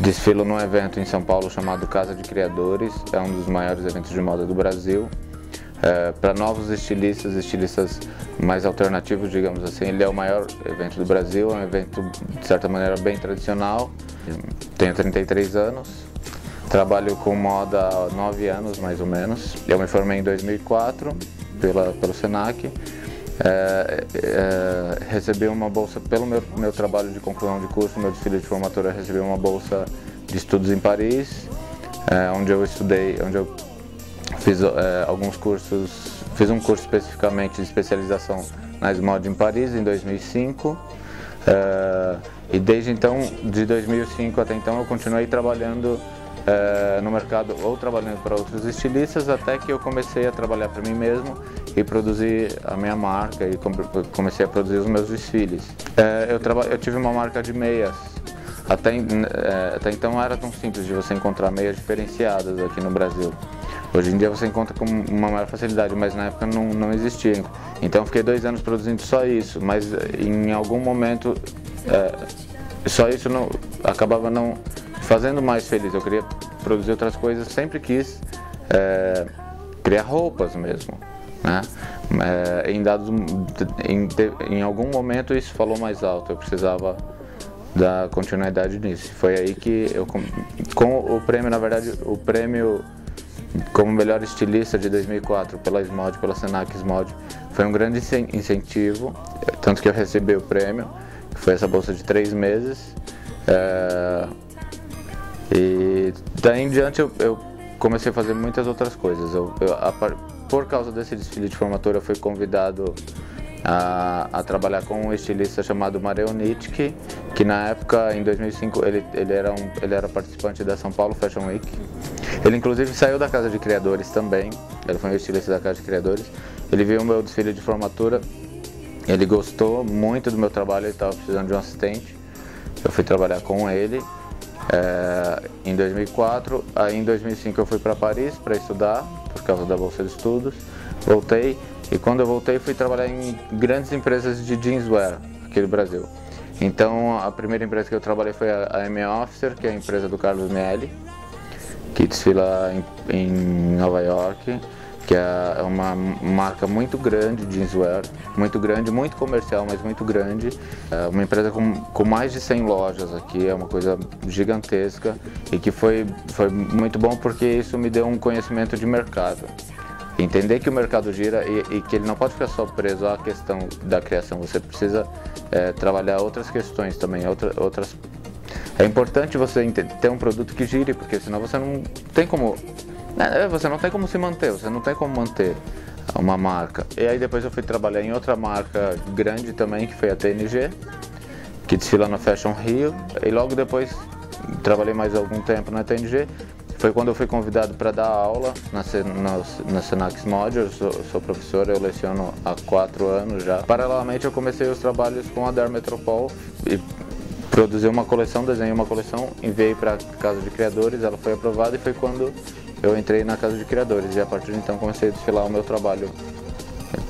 desfilo num evento em São Paulo chamado Casa de Criadores, é um dos maiores eventos de moda do Brasil. Para novos estilistas mais alternativos, digamos assim, ele é o maior evento do Brasil, é um evento de certa maneira bem tradicional. Tenho 33 anos, trabalho com moda há 9 anos mais ou menos. Eu me formei em 2004 pelo Senac. Recebi uma bolsa pelo meu trabalho de conclusão de curso, meu desfile de formatura, recebi uma bolsa de estudos em Paris, onde eu estudei, onde eu fiz alguns cursos, fiz um curso especificamente de especialização na Esmod em Paris em 2005, e desde então, de 2005 até então, eu continuei trabalhando no mercado, ou trabalhando para outros estilistas, até que eu comecei a trabalhar para mim mesmo e produzir a minha marca e comecei a produzir os meus desfiles. Eu tive uma marca de meias. Até então não era tão simples de você encontrar meias diferenciadas aqui no Brasil. Hoje em dia você encontra com uma maior facilidade, mas na época não existia. Então eu fiquei 2 anos produzindo só isso, mas em algum momento só isso acabava não fazendo mais feliz. Eu queria produzir outras coisas, sempre quis criar roupas mesmo, né? Em algum momento isso falou mais alto, eu precisava dar continuidade nisso. Foi aí que eu, com o prêmio, na verdade, o prêmio como melhor estilista de 2004 pela Esmod, pela Senac Esmod, foi um grande incentivo, tanto que eu recebi o prêmio, que foi essa bolsa de 3 meses. E daí em diante eu comecei a fazer muitas outras coisas. Por causa desse desfile de formatura, eu fui convidado a trabalhar com um estilista chamado Mareo Nitschke, que na época, em 2005, ele era participante da São Paulo Fashion Week. Ele inclusive saiu da Casa de Criadores também, ele foi um estilista da Casa de Criadores. Ele viu o meu desfile de formatura, ele gostou muito do meu trabalho, ele estava precisando de um assistente. Eu fui trabalhar com ele em 2004, aí em 2005 eu fui para Paris para estudar, por causa da bolsa de estudos, voltei. E quando eu voltei, fui trabalhar em grandes empresas de jeanswear aqui do Brasil. Então, a primeira empresa que eu trabalhei foi a M Officer, que é a empresa do Carlos Miele, que desfila em Nova York, que é uma marca muito grande de jeanswear, muito grande, muito comercial, mas muito grande. É uma empresa com mais de 100 lojas aqui, é uma coisa gigantesca e que foi muito bom porque isso me deu um conhecimento de mercado. Entender que o mercado gira e que ele não pode ficar só preso à questão da criação, você precisa trabalhar outras questões também, outras. É importante você ter um produto que gire, porque senão você não tem como se manter, você não tem como manter uma marca. E aí depois eu fui trabalhar em outra marca grande também, que foi a TNG, que desfila no Fashion Rio, e logo depois trabalhei mais algum tempo na TNG. Foi quando eu fui convidado para dar aula na Senac Esmod. Eu sou professor, eu leciono há 4 anos já. Paralelamente eu comecei os trabalhos com a Dermetropol e produzi uma coleção, desenhei uma coleção, enviei para a Casa de Criadores, ela foi aprovada e foi quando eu entrei na Casa de Criadores. E a partir de então comecei a desfilar o meu trabalho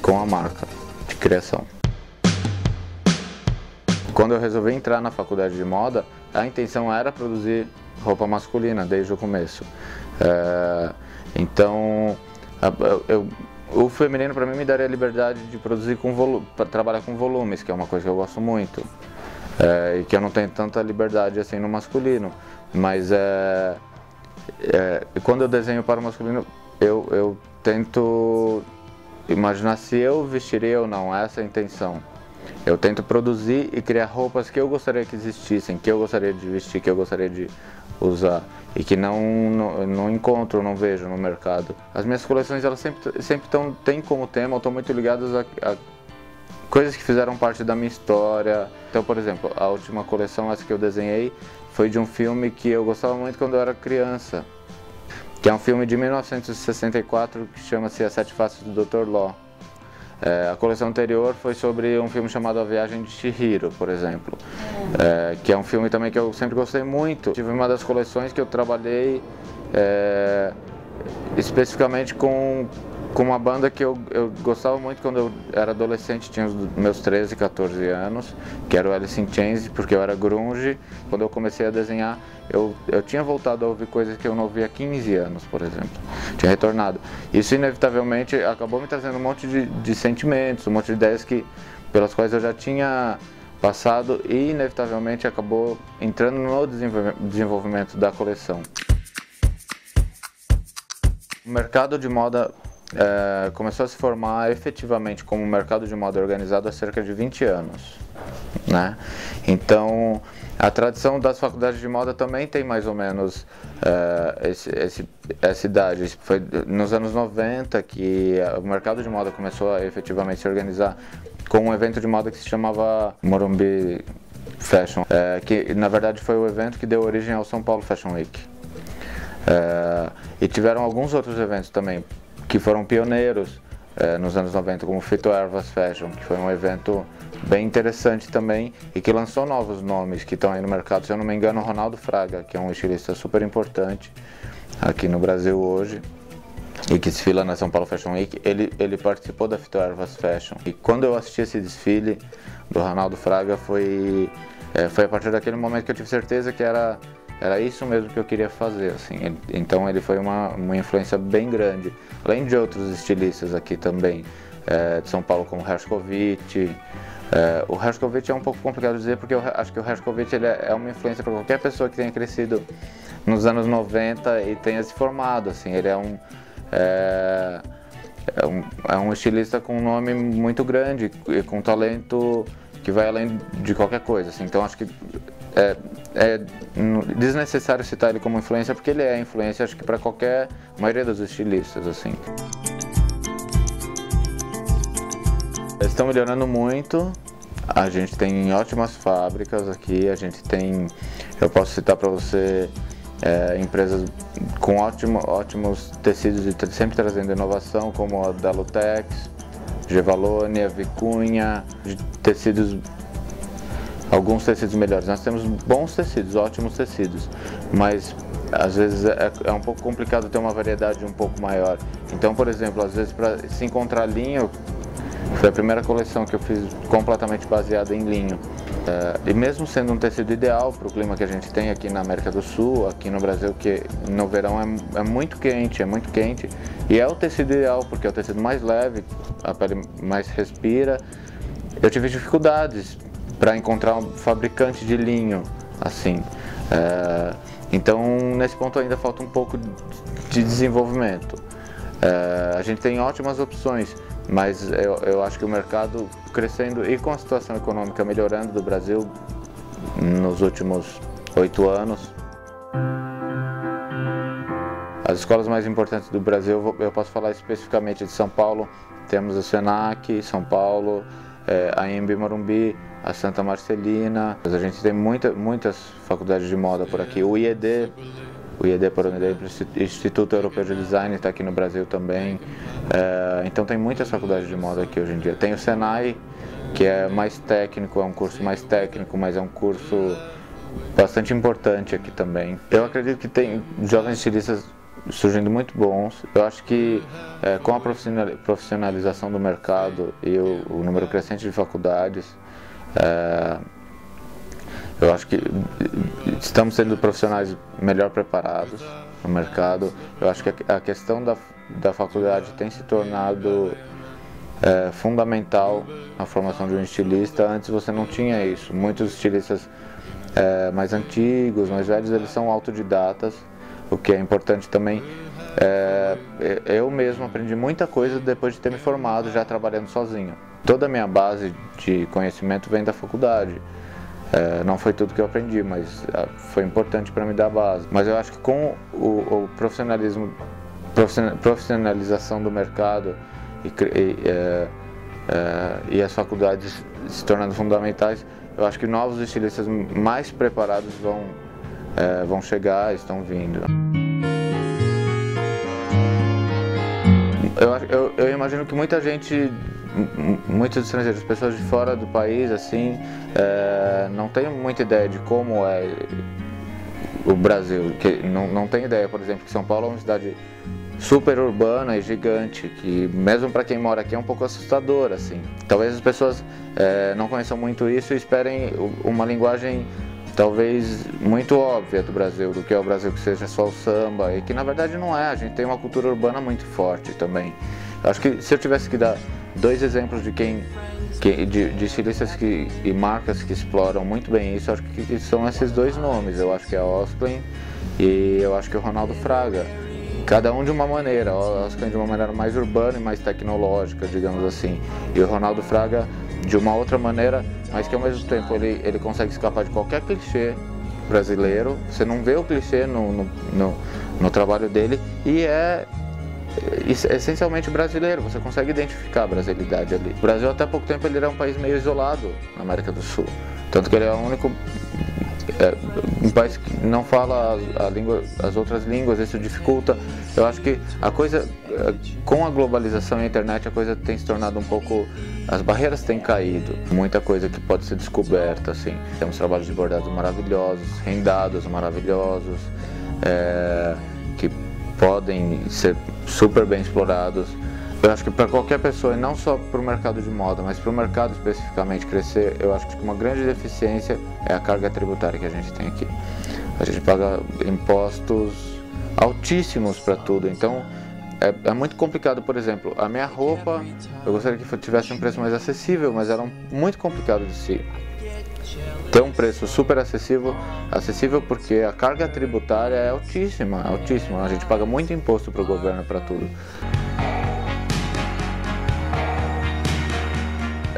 com a marca de criação. Quando eu resolvi entrar na faculdade de moda, a intenção era produzir roupa masculina desde o começo. Então, o feminino para mim me daria a liberdade de produzir para trabalhar com volumes, que é uma coisa que eu gosto muito, e que eu não tenho tanta liberdade assim no masculino. Mas quando eu desenho para o masculino, eu tento imaginar se eu vestiria ou não, essa é a intenção. Eu tento produzir e criar roupas que eu gostaria que existissem, que eu gostaria de vestir, que eu gostaria de usar e que não encontro, não vejo no mercado. As minhas coleções elas sempre têm como tema, estão muito ligadas a coisas que fizeram parte da minha história. Então, por exemplo, a última coleção, essa que eu desenhei, foi de um filme que eu gostava muito quando eu era criança, que é um filme de 1964 que chama-se As 7 Faces do Dr. Law. A coleção anterior foi sobre um filme chamado A Viagem de Chihiro, por exemplo, que é um filme também que eu sempre gostei muito. Tive uma das coleções que eu trabalhei especificamente com com uma banda que eu gostava muito quando eu era adolescente, tinha os meus 13, 14 anos, que era o Alice in Chains, porque eu era grunge. Quando eu comecei a desenhar, eu tinha voltado a ouvir coisas que eu não ouvia há 15 anos, por exemplo. Tinha retornado. Isso inevitavelmente acabou me trazendo um monte de sentimentos, um monte de ideias pelas quais eu já tinha passado e inevitavelmente acabou entrando no desenvolvimento da coleção. O mercado de moda começou a se formar efetivamente como mercado de moda organizado há cerca de 20 anos, né? Então, a tradição das faculdades de moda também tem mais ou menos essa idade. Foi nos anos 90 que o mercado de moda começou a efetivamente se organizar com um evento de moda que se chamava Morumbi Fashion, que na verdade foi o evento que deu origem ao São Paulo Fashion Week. E tiveram alguns outros eventos também que foram pioneiros nos anos 90, como o Fito Ervas Fashion, que foi um evento bem interessante também e que lançou novos nomes que estão aí no mercado. Se eu não me engano, o Ronaldo Fraga, que é um estilista super importante aqui no Brasil hoje e que desfila na São Paulo Fashion Week, ele participou da Fito Ervas Fashion. E quando eu assisti esse desfile do Ronaldo Fraga, foi a partir daquele momento que eu tive certeza que era isso mesmo que eu queria fazer, assim. Então ele foi uma influência bem grande, além de outros estilistas aqui também, de São Paulo, como o Hershkovich. O Hershkovich é um pouco complicado de dizer, porque eu acho que o Hershkovich ele é uma influência para qualquer pessoa que tenha crescido nos anos 90 e tenha se formado, assim. Ele é um estilista com um nome muito grande e com talento que vai além de qualquer coisa, assim. Então acho que é desnecessário citar ele como influência, porque ele é influência, acho que para maioria dos estilistas, assim. Eles estão melhorando muito, a gente tem ótimas fábricas aqui, eu posso citar para você empresas com ótimos tecidos e sempre trazendo inovação, como a da Lutex, Gevalone, Vicunha, alguns tecidos melhores. Nós temos bons tecidos, ótimos tecidos, mas às vezes é um pouco complicado ter uma variedade um pouco maior. Então, por exemplo, às vezes para se encontrar linho, foi a primeira coleção que eu fiz completamente baseada em linho. E mesmo sendo um tecido ideal para o clima que a gente tem aqui na América do Sul, aqui no Brasil, que no verão é muito quente, e é o tecido ideal porque é o tecido mais leve, a pele mais respira. Eu tive dificuldades para encontrar um fabricante de linho assim. Então, nesse ponto ainda falta um pouco de desenvolvimento. A gente tem ótimas opções, mas eu acho que o mercado crescendo e com a situação econômica melhorando do Brasil nos últimos 8 anos. As escolas mais importantes do Brasil, eu posso falar especificamente de São Paulo. Temos a Senac, São Paulo, a Anhembi Morumbi, a Santa Marcelina. A gente tem muitas faculdades de moda por aqui. O IED, por exemplo, Instituto Europeu de Design, está aqui no Brasil também. Então tem muitas faculdades de moda aqui hoje em dia. Tem o Senai, que é mais técnico, é um curso mais técnico, mas é um curso bastante importante aqui também. Eu acredito que tem jovens estilistas surgindo muito bons. Eu acho que com a profissionalização do mercado e o número crescente de faculdades, eu acho que estamos sendo profissionais melhor preparados no mercado. Eu acho que a questão da faculdade tem se tornado fundamental na formação de um estilista. Antes você não tinha isso. Muitos estilistas mais antigos, mais velhos, eles são autodidatas, o que é importante também. Eu mesmo aprendi muita coisa depois de ter me formado, já trabalhando sozinho. Toda a minha base de conhecimento vem da faculdade. Não foi tudo que eu aprendi, mas foi importante para me dar a base. Mas eu acho que com o profissionalização do mercado e as faculdades se tornando fundamentais, eu acho que novos estilistas mais preparados vão chegar, estão vindo. Eu imagino que muita gente, muitos estrangeiros, pessoas de fora do país, assim, não tem muita ideia de como é o Brasil, que não tem ideia, por exemplo, que São Paulo é uma cidade super urbana e gigante, que mesmo para quem mora aqui é um pouco assustador, assim. Talvez as pessoas não conheçam muito isso e esperem uma linguagem talvez muito óbvia do Brasil, do que é o Brasil, que seja só o samba, e que na verdade não é. A gente tem uma cultura urbana muito forte também. Eu acho que se eu tivesse que dar dois exemplos de de estilistas e marcas que exploram muito bem isso, acho que são esses dois nomes. Eu acho que é a Osklen e eu acho que é o Ronaldo Fraga. Cada um de uma maneira, o Osklen de uma maneira mais urbana e mais tecnológica, digamos assim, e o Ronaldo Fraga de uma outra maneira, mas que ao mesmo tempo ele consegue escapar de qualquer clichê brasileiro. Você não vê o clichê no trabalho dele e é essencialmente brasileiro, você consegue identificar a brasilidade ali. O Brasil até pouco tempo ele era um país meio isolado na América do Sul, tanto que ele é o único um país que não fala as outras línguas. Isso dificulta. Eu acho que a coisa, com a globalização e a internet, a coisa tem se tornado um pouco, as barreiras têm caído, muita coisa que pode ser descoberta, assim. Temos trabalhos de bordados maravilhosos, rendados maravilhosos, que podem ser super bem explorados. Eu acho que para qualquer pessoa, e não só para o mercado de moda, mas para o mercado especificamente crescer, eu acho que uma grande deficiência é a carga tributária que a gente tem aqui. A gente paga impostos altíssimos para tudo, então é muito complicado. Por exemplo, a minha roupa, eu gostaria que tivesse um preço mais acessível, mas era muito complicado de se ter um preço super acessível porque a carga tributária é altíssima, altíssima. A gente paga muito imposto para o governo para tudo.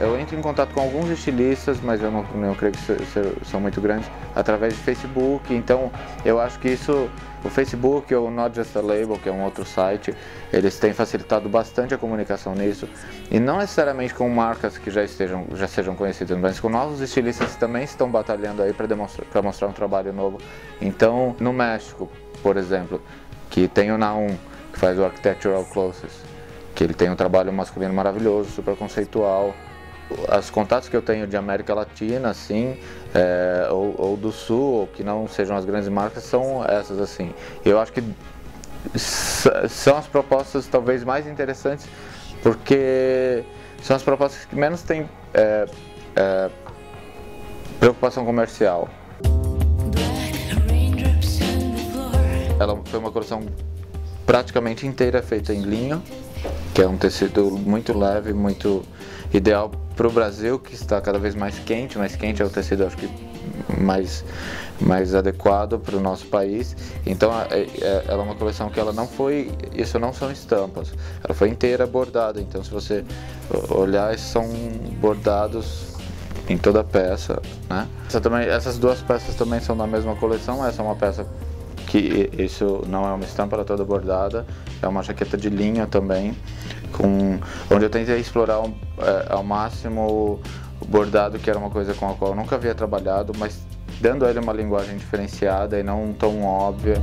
Eu entro em contato com alguns estilistas, mas eu não creio que são muito grandes, através de Facebook. Então eu acho que o Facebook ou o Not Just a Label, que é um outro site, eles têm facilitado bastante a comunicação nisso, e não necessariamente com marcas que já sejam conhecidas, mas com novos estilistas que também estão batalhando aí para mostrar um trabalho novo. Então, no México, por exemplo, que tem o Naum, que faz o Architectural Clothes, que ele tem um trabalho masculino maravilhoso, super conceitual. Os contatos que eu tenho de América Latina, assim, ou do Sul, ou que não sejam as grandes marcas, são essas, assim. Eu acho que são as propostas talvez mais interessantes, porque são as propostas que menos têm preocupação comercial. Ela foi uma coleção praticamente inteira feita em linho, que é um tecido muito leve, muito ideal para o Brasil, que está cada vez mais quente é o tecido, acho que mais adequado para o nosso país. Então ela é uma coleção que ela não foi, isso não são estampas, ela foi inteira bordada. Então se você olhar, são bordados em toda a peça, né? Essas duas peças também são da mesma coleção. Essa é uma peça que isso não é uma estampa, ela é toda bordada, é uma jaqueta de linho também, onde eu tentei explorar ao máximo o bordado, que era uma coisa com a qual eu nunca havia trabalhado, mas dando a ele uma linguagem diferenciada e não tão óbvia.